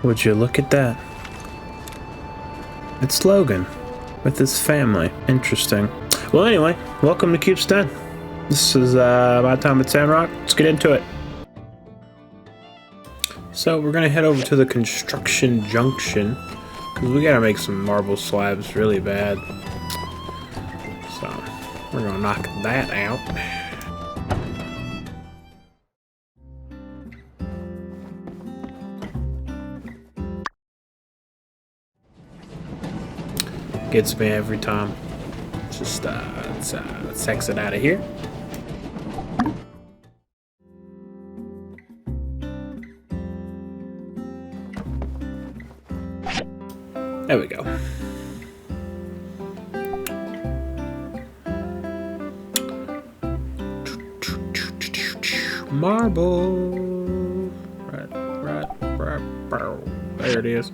Would you look at that? It's Logan with his family. Interesting. Well, anyway, welcome to Cube's Den. This is my Time at Sandrock. Let's get into it. So we're gonna head over to the construction junction because we gotta make some marble slabs really bad. So we're gonna knock that out. Gets me every time. Just let's exit out of here. There we go. Marble. Right. There it is.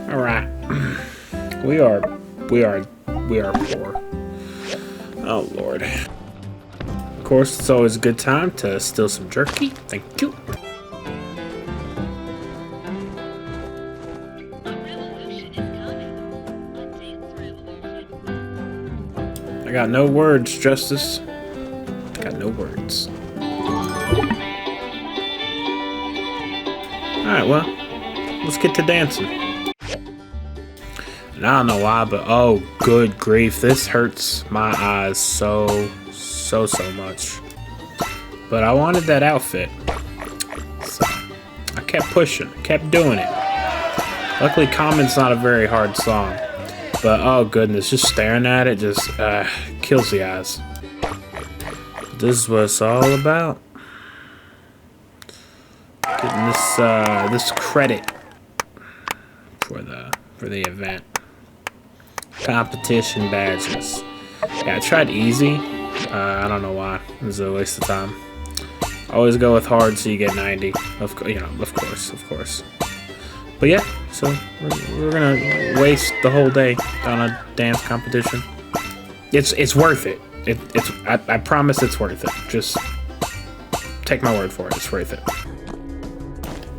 All right. We are poor. Oh Lord. Of course, it's always a good time to steal some jerky. Thank you. I got no words, Justice. Got no words. Alright, well, let's get to dancing. And I don't know why, but oh, good grief, this hurts my eyes so much. But I wanted that outfit. So I kept pushing, kept doing it. Luckily, Common's not a very hard song. But oh goodness, just staring at it just kills the eyes. This is what it's all about. Getting this credit for the event. Competition badges. Yeah, I tried easy. I don't know why. It was a waste of time. Always go with hard so you get 90. Of course. But yeah, so we're gonna waste the whole day on a dance competition. It's worth it. I promise it's worth it. Just take my word for it. It's worth it.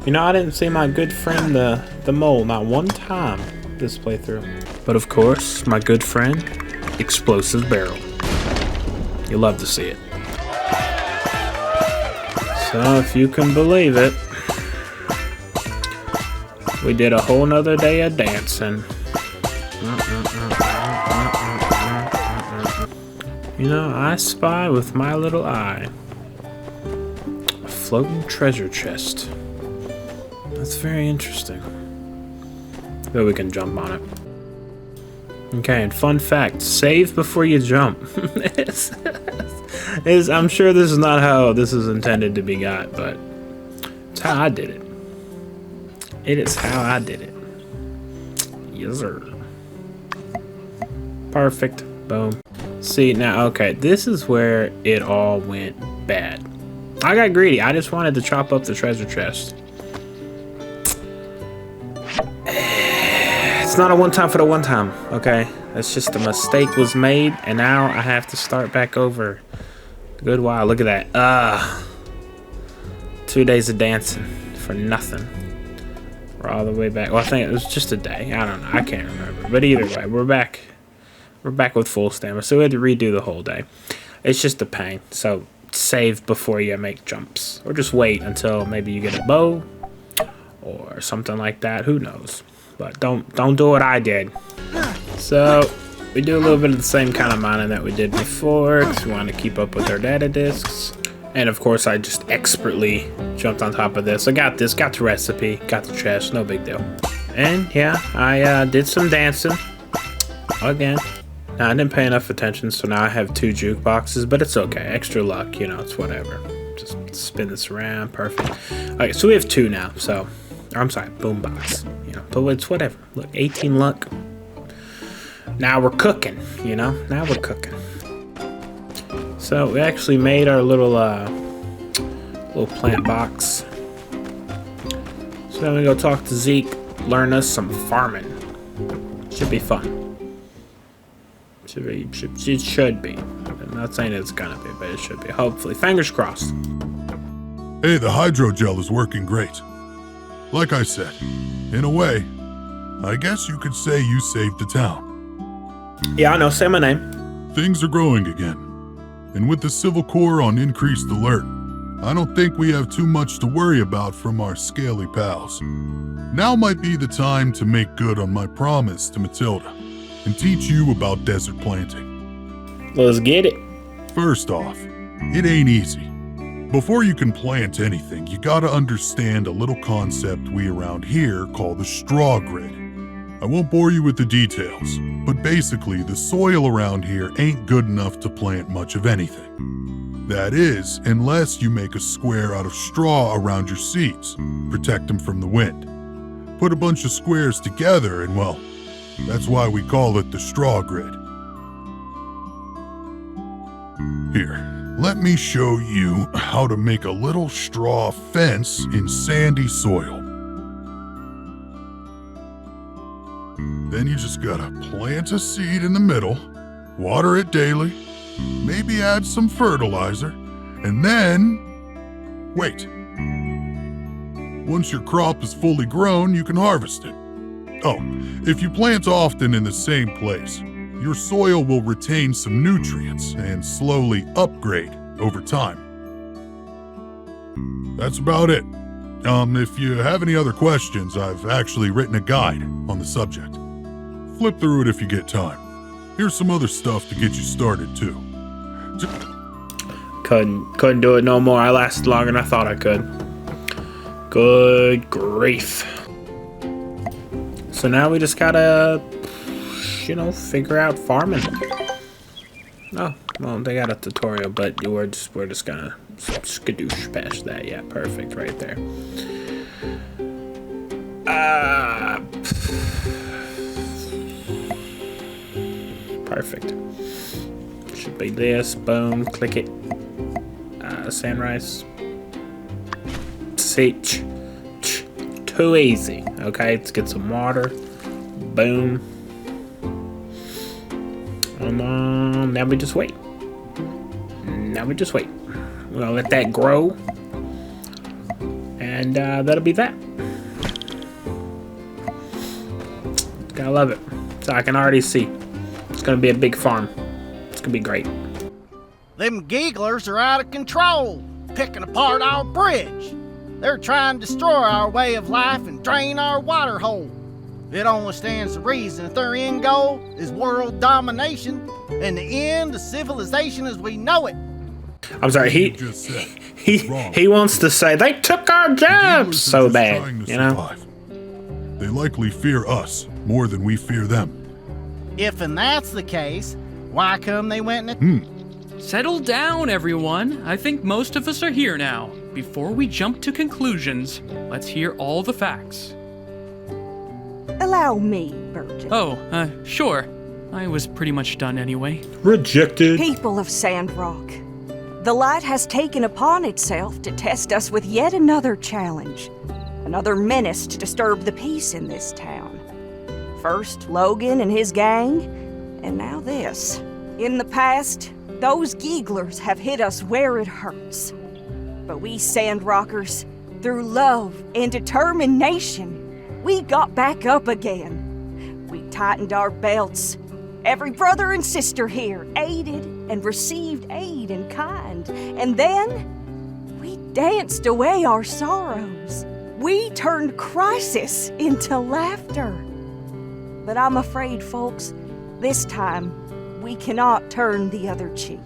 You know, I didn't see my good friend the mole not one time this playthrough. But of course, my good friend, Explosive Barrel. You'll love to see it. So if you can believe it, we did a whole nother day of dancing. You know, I spy with my little eye a floating treasure chest. That's very interesting. But we can jump on it. Okay, and fun fact, save before you jump. I'm sure this is not how this is intended to be got, but it's how I did it. It is how I did it. Yes, sir. Perfect. Boom. See, now, okay, this is where it all went bad. I got greedy. I just wanted to chop up the treasure chest. It's not a one time for the one time, okay? It's just a mistake was made, and now I have to start back over. Good while. Look at that. 2 days of dancing for nothing. We're all the way back. Well, I think it was just a day. I don't know. I can't remember. But either way, we're back. We're back with full stamina. So we had to redo the whole day. It's just a pain. So save before you make jumps. Or just wait until maybe you get a bow. Or something like that. Who knows? But don't do what I did. So we do a little bit of the same kind of mining that we did before. Because we want to keep up with our data disks. And of course, I just expertly jumped on top of this. I got this, got the recipe, got the chest, no big deal. And yeah, I did some dancing again. Now, I didn't pay enough attention, so now I have 2 jukeboxes, but it's okay. Extra luck, you know, it's whatever. Just spin this around, perfect. Okay, so we have 2 now, so, or I'm sorry, boombox, you know, but it's whatever. Look, 18 luck. Now we're cooking, you know, now we're cooking. So we actually made our little plant box. So then we go talk to Zeke, learn us some farming. Should be fun. It should be. I'm not saying it's gonna be, but it should be. Hopefully, fingers crossed. Hey, the hydrogel is working great. Like I said, in a way, I guess you could say you saved the town. Yeah, I know. Say my name. Things are growing again. And with the Civil Corps on increased alert, I don't think we have too much to worry about from our scaly pals. Now might be the time to make good on my promise to Matilda and teach you about desert planting. Let's get it. First off, it ain't easy. Before you can plant anything, you gotta understand a little concept we around here call the straw grid. I won't bore you with the details, but basically the soil around here ain't good enough to plant much of anything. That is, unless you make a square out of straw around your seeds, protect them from the wind. Put a bunch of squares together and, well, that's why we call it the straw grid. Here, let me show you how to make a little straw fence in sandy soil. Then you just gotta plant a seed in the middle, water it daily, maybe add some fertilizer, and then wait. Once your crop is fully grown, you can harvest it. Oh, if you plant often in the same place, your soil will retain some nutrients and slowly upgrade over time. That's about it. If you have any other questions, I've actually written a guide on the subject. Flip through it if you get time. Here's some other stuff to get you started too. Couldn't do it no more. I lasted longer than I thought I could. Good grief. So now we just gotta, figure out farming. Oh, well, they got a tutorial, but we're just gonna skadoosh past that. Yeah, perfect, right there. Perfect. Should be this. Boom. Click it. Sunrise. See. Too easy. Okay, let's get some water. Boom. Now we just wait. We're gonna let that grow. And that'll be that. Gotta love it. So I can already see. It's gonna be a big farm. It's gonna be great. Them gigglers are out of control, picking apart our bridge. They're trying to destroy our way of life and drain our water hole. It only stands to reason that their end goal is world domination and the end of civilization as we know it. I'm sorry, he wants to say they took our jobs so bad, They likely fear us more than we fear them. If and that's the case, why come they went and... Settle down, everyone. I think most of us are here now. Before we jump to conclusions, let's hear all the facts. Allow me, Virgin. Oh, sure. I was pretty much done anyway. Rejected. People of Sandrock, the light has taken upon itself to test us with yet another challenge. Another menace to disturb the peace in this town. First, Logan and his gang, and now this. In the past, those gigglers have hit us where it hurts. But we Sandrockers, through love and determination, we got back up again. We tightened our belts. Every brother and sister here aided and received aid in kind. And then, we danced away our sorrows. We turned crisis into laughter. But I'm afraid, folks, this time, we cannot turn the other cheek.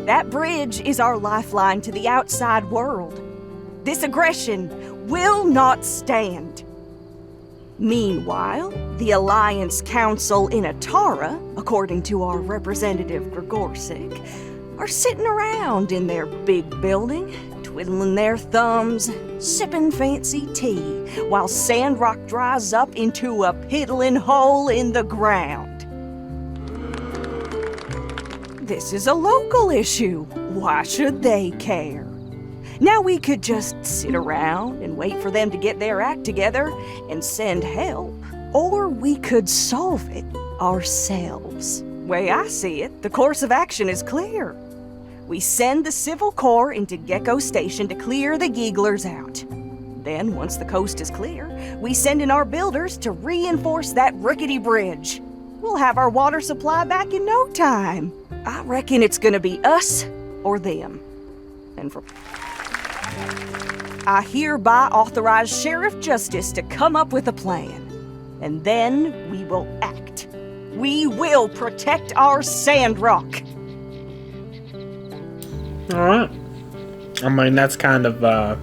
That bridge is our lifeline to the outside world. This aggression will not stand. Meanwhile, the Alliance Council in Atara, according to our representative Hydrgocel, are sitting around in their big building, twiddling their thumbs, sipping fancy tea, while Sandrock dries up into a piddling hole in the ground. This is a local issue. Why should they care? Now we could just sit around and wait for them to get their act together and send help. Or we could solve it ourselves. Way I see it, the course of action is clear. We send the Civil Corps into Gecko Station to clear the gigglers out. Then, once the coast is clear, we send in our builders to reinforce that rickety bridge. We'll have our water supply back in no time. I reckon it's gonna be us or them. And for... I hereby authorize Sheriff Justice to come up with a plan. And then we will act. We will protect our Sandrock. Alright. I mean, that's kind of,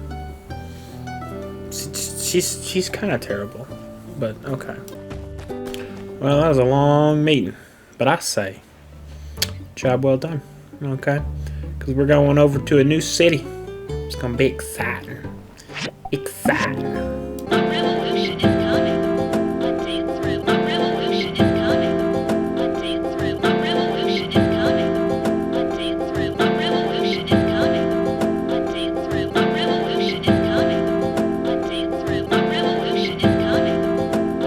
she's kind of terrible. But, okay. Well, that was a long meeting. But I say, job well done. Okay? Because we're going over to a new city. It's going to be exciting. Exciting.